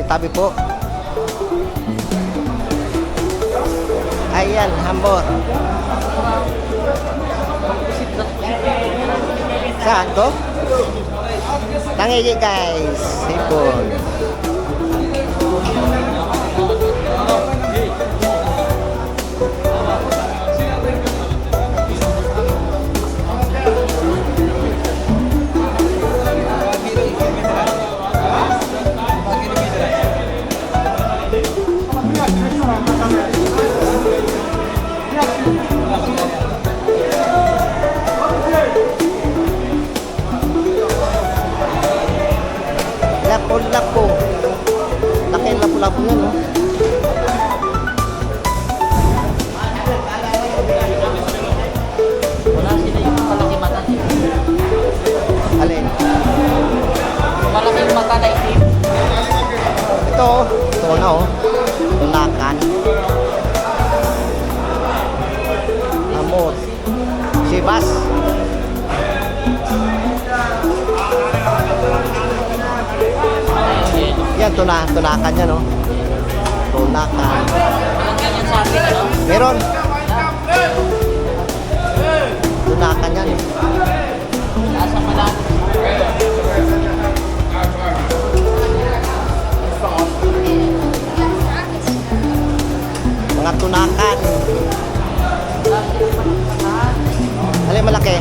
tabi-tabi po. Ayan, hambor. Saan to? Tangigi guys, sipon. Lapo-lapo. Laki lapo-lapo yan, no? Wala sila yung malaki mata. Alin? Malaki yung mata na itim. Ito na, oh. Tulakan. Amot. Sibas. Yan, tunakan yan, no? Tunakan. Walang ganyan sa atin, ano? Meron. Tunakan yan, eh. Nasa malaki. Mga tunakan. Alin malaki?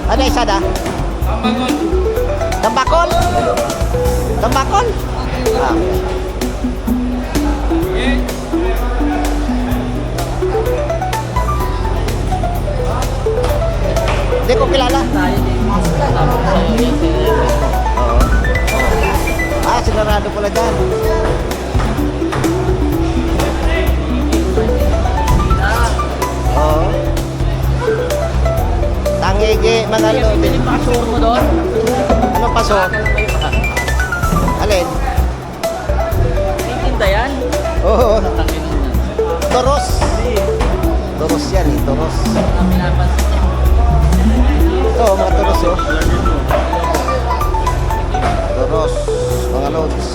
Ano isa da? Tambakol. Tambakol? Ah. Hindi ko kilala. Tayo din. Sabi ko sa'yo, yan sila. Oo. Ah, sinarado pala dyan. Oo. Tangigi, mga Kaya lodi. bibili pa kasur mo doon. Anong paso? Alin? May tinda yan. Oo. Tangin mo na. Toros. Toros yan eh, toros. Ang pinapansin niya. Ito, mga toros oh. Toros, mga lods.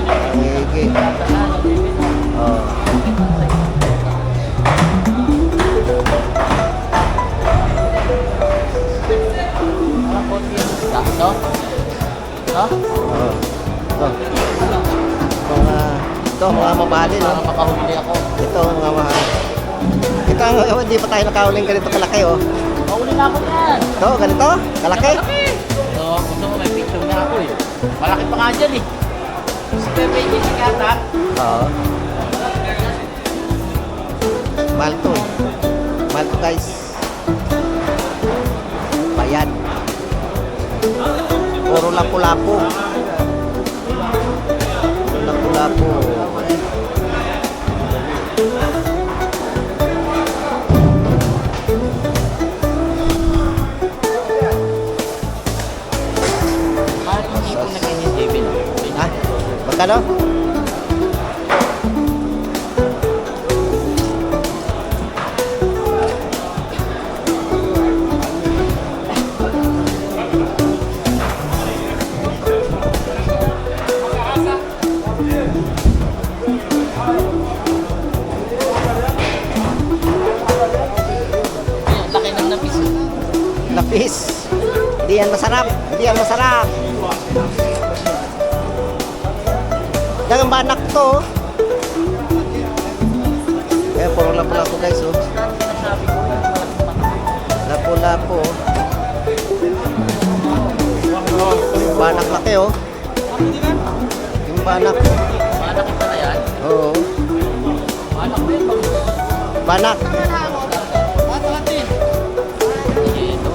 Tangigi. Oo. Parang konti ang isda, no? No? Oo. Ito, mga mabali, no? Parang makahuli ako. Ito, mga mahal. Ito, hindi pa tayo nakahuling ganito kalaki, oh. Mahuli na ako yan. Ito, ganito, kalaki. So, gusto mo may picture na ako eh. Malaki pa nga dyan eh. Si Pepe yung sikata. Oo. Mahal to, eh. Mahal to, guys. Bayad. Puro lapu-lapu. Lapu-lapu. Mahal yung tipo na ganyan, David. Ha? Magkano? Ayun, laki ng napis. Lapis. Hindi yan masarap. Hindi yan masarap. Dagang banak to. Eh, puro lapu-lapu guys, oh. Sinasabi ko, Lapu-lapu. Banak laki, oh. Yung banak. malaki pala yan. Oo. Malaki pa yun. Banak. Ito.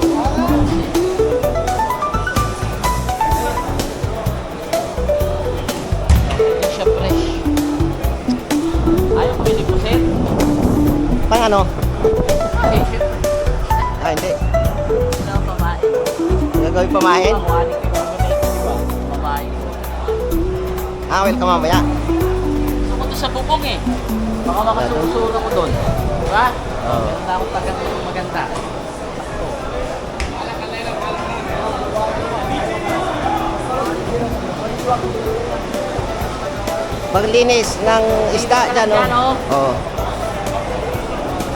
Hindi siya fresh. Ayaw ko binipusin. Pang ano? Ay, syempre. Ah, hindi. Hindi na ako pamain. Gagawin pamahin. Pamahin ko yung mga ito, di ba? Pamain ko. Ah, welcome mamaya. Gusto ko doon sa bubong eh. Baka makasusuro ko doon. Diba? Oo. Meron na akong tagang maganda. Sakto. Maglinis ng isda dyan, Yan, oh. oh. Oo.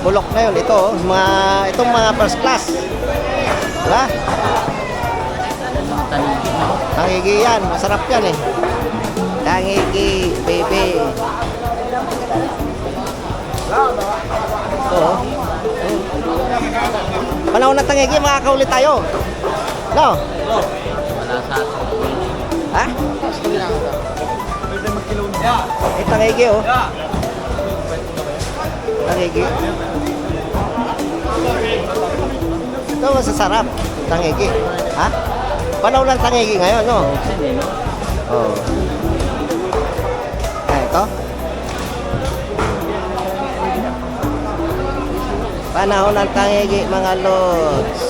Bulok na yun. Ito, oh. Itong mga first class. Diba? Tanigin na. Tangigi yan. Masarap yan eh. Tangigi, baby. Ito, oh. Panahon ng tangigi, makakaulit tayo. No? Wala sa atin. Ha? Tangigi, oh. Tangigi. Ito, masasarap. Tangigi. Ha? Panahon ng tangigi ngayon, no? Oo. Ito. Panahon ng tangigi, mga lods.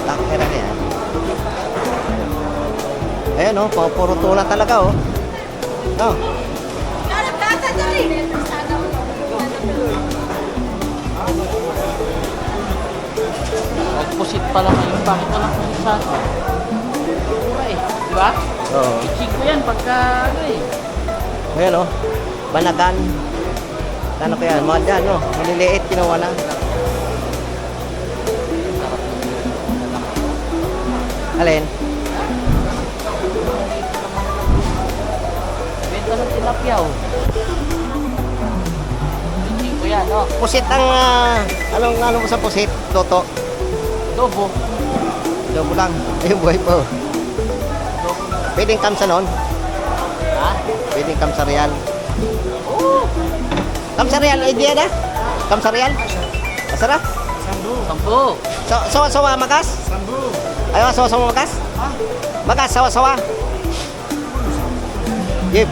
Takera na yan. Ayan, oh. Puro tuna talaga, oh. No? Pusit pala ngayon. Bakit walang pusit sa atin? Mura eh. Di ba? Oo. I-check ko yan pagka ano eh. Ayan, oh. Banagan. Ano kaya? Mga dyan, no? Maliliit, kinuha na. Alin? Benta ng tilapia oh. I-check ko yan oh. Pusit ang, ano mo sa pusit? Toto. Dobo. Dobo lang. Ayun, buhay po. Pwedeng kamsa noon. Ha? Pwedeng kamsa real. Oo. Kamsa real, idea na? Kamsa real? Masarap? Sampo. Sawa-sawa makas? Sambu. Ayaw, sawa-sawa makas? Makas, sawa-sawa. Yip.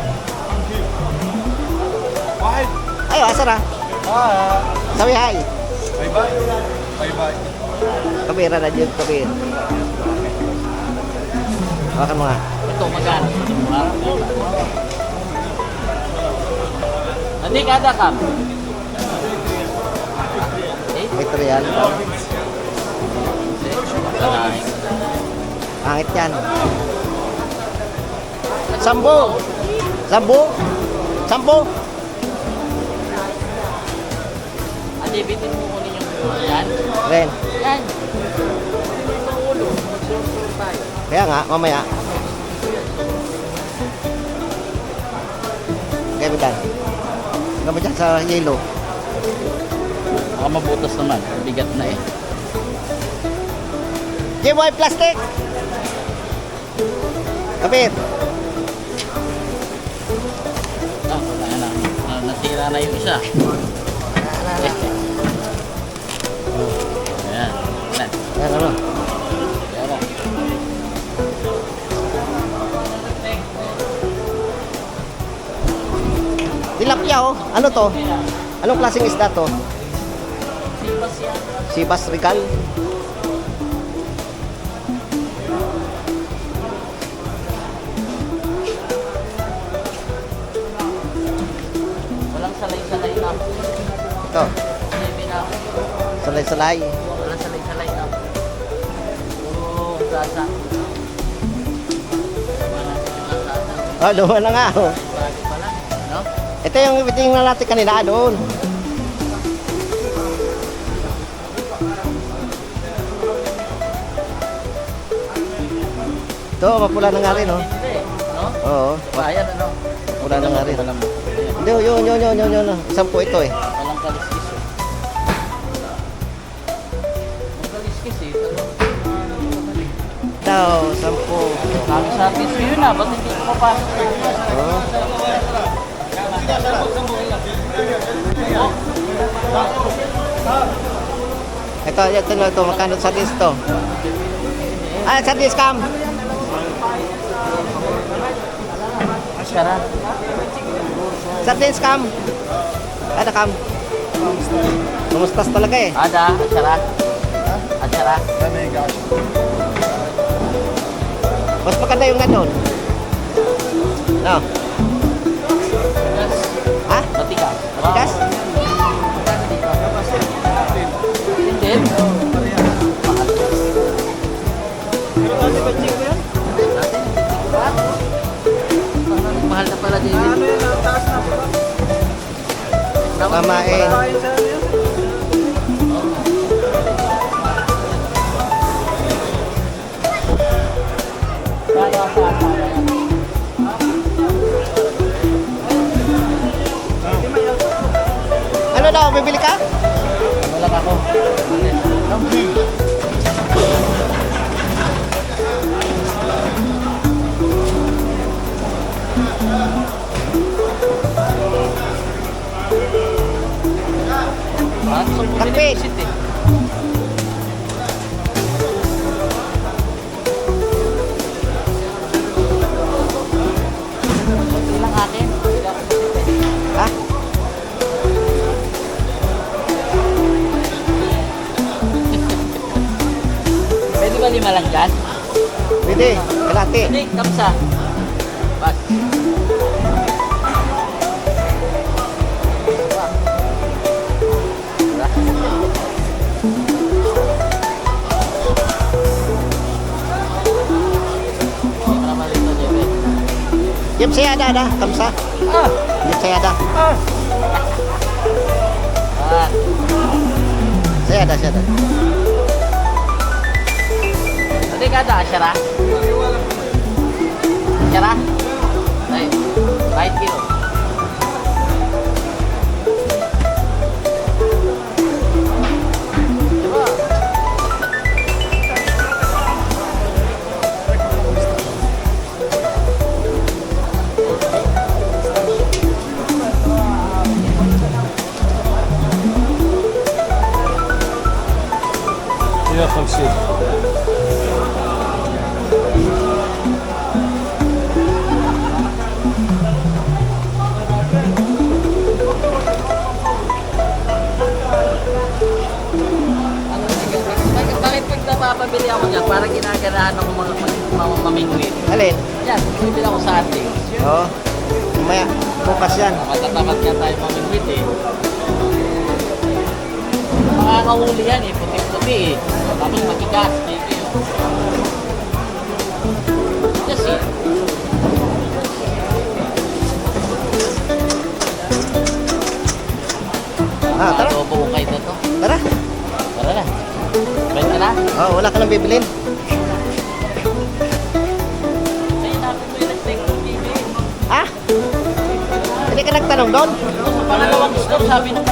Wahid. Ayaw, asara. Sabi hi. Bye-bye. Bye-bye. Kabira na dyan, kabir. Hawakan mo nga. Ito magkano? Nanti kada kam. Ito real. Pangit yan. Sambo. Sambo. Sambo. Ate, bitin mo kunin yung yan. Ren. Yan. Ang ulo. Magsurur tayo. Kaya nga, mamaya. Kaya mo dyan. Kaya mo dyan sa yellow. Baka mabutas naman. Bigat na eh. Giveaway plastic. Kapit. Ah, wala na. Natira na yung isa. Ayan. Ayan. Yan ano. Ayan na. Tilapia oh. Ano to? Anong klaseng isda to? Sibas yan. Sibas Regal. Walang salay-salay na. Ito. Sabi na. Salay-salay. Walang salay-salay na. Puro sasa. Oh, doon na nga oh. Bagay pala. No? Ito yung tingnan natin kanina doon. Ito, mapula na nga rin oh. Hindi. No? Oo, Bayan ano? mapula na nga rin. Walang Hindi, yun. Isang po ito eh. walang kaliskis eh. Walang kaliskis eh. Ito, 10. Kami sa atin yun na. Ba't hindi ko mapasok sa inyo? Oh. Ito na ito. Magkano sa listo? Ah, sa discount. Askara. Sa discount. Ada kam. Kumustas talaga eh. Ada. Askara. Askara. Mas maganda yung ganun. No. Yes. Ha? Matika. Bigas? Hindi. Mahal. Pero dati ba chico yan? Mahal na pala, David. Ano yan, ang taas na pala. Kamain. Kain sa ano yan? Ano daw, bibili ka? Wala ako. Kape. Ilang akin? Ha? Pwede ba 5 lang dyan? Pwede, kalate. Hindi, kamsa. Bas. Yep, saya ada, kamsa. Ah! Yep, saya ada. Ah! Saya ada, saya ada. Tadi ka ada asyara? Asyara? Ay, kahit kilo. Coba. يا 50. Bakit pag napapabili ako dyan, parang ginaganahan ako mga mamingwit. Alin? Yan, bibili ako sa ating. Oo. Mamaya, bukas yan. Matatamad nga tayo mamingwit eh. Makakahuli yan eh, puti-puti eh. Tapos magigas, baby. Yes eh. Tara. Adobo ko kayo na to. Tara. Tara na. Benta na. Oh, wala ka nang bibilin. Ayun, natin mo yung nag-take ng TV. Ha? Hindi ka nagtanong doon? Pangalawang store, sabi ng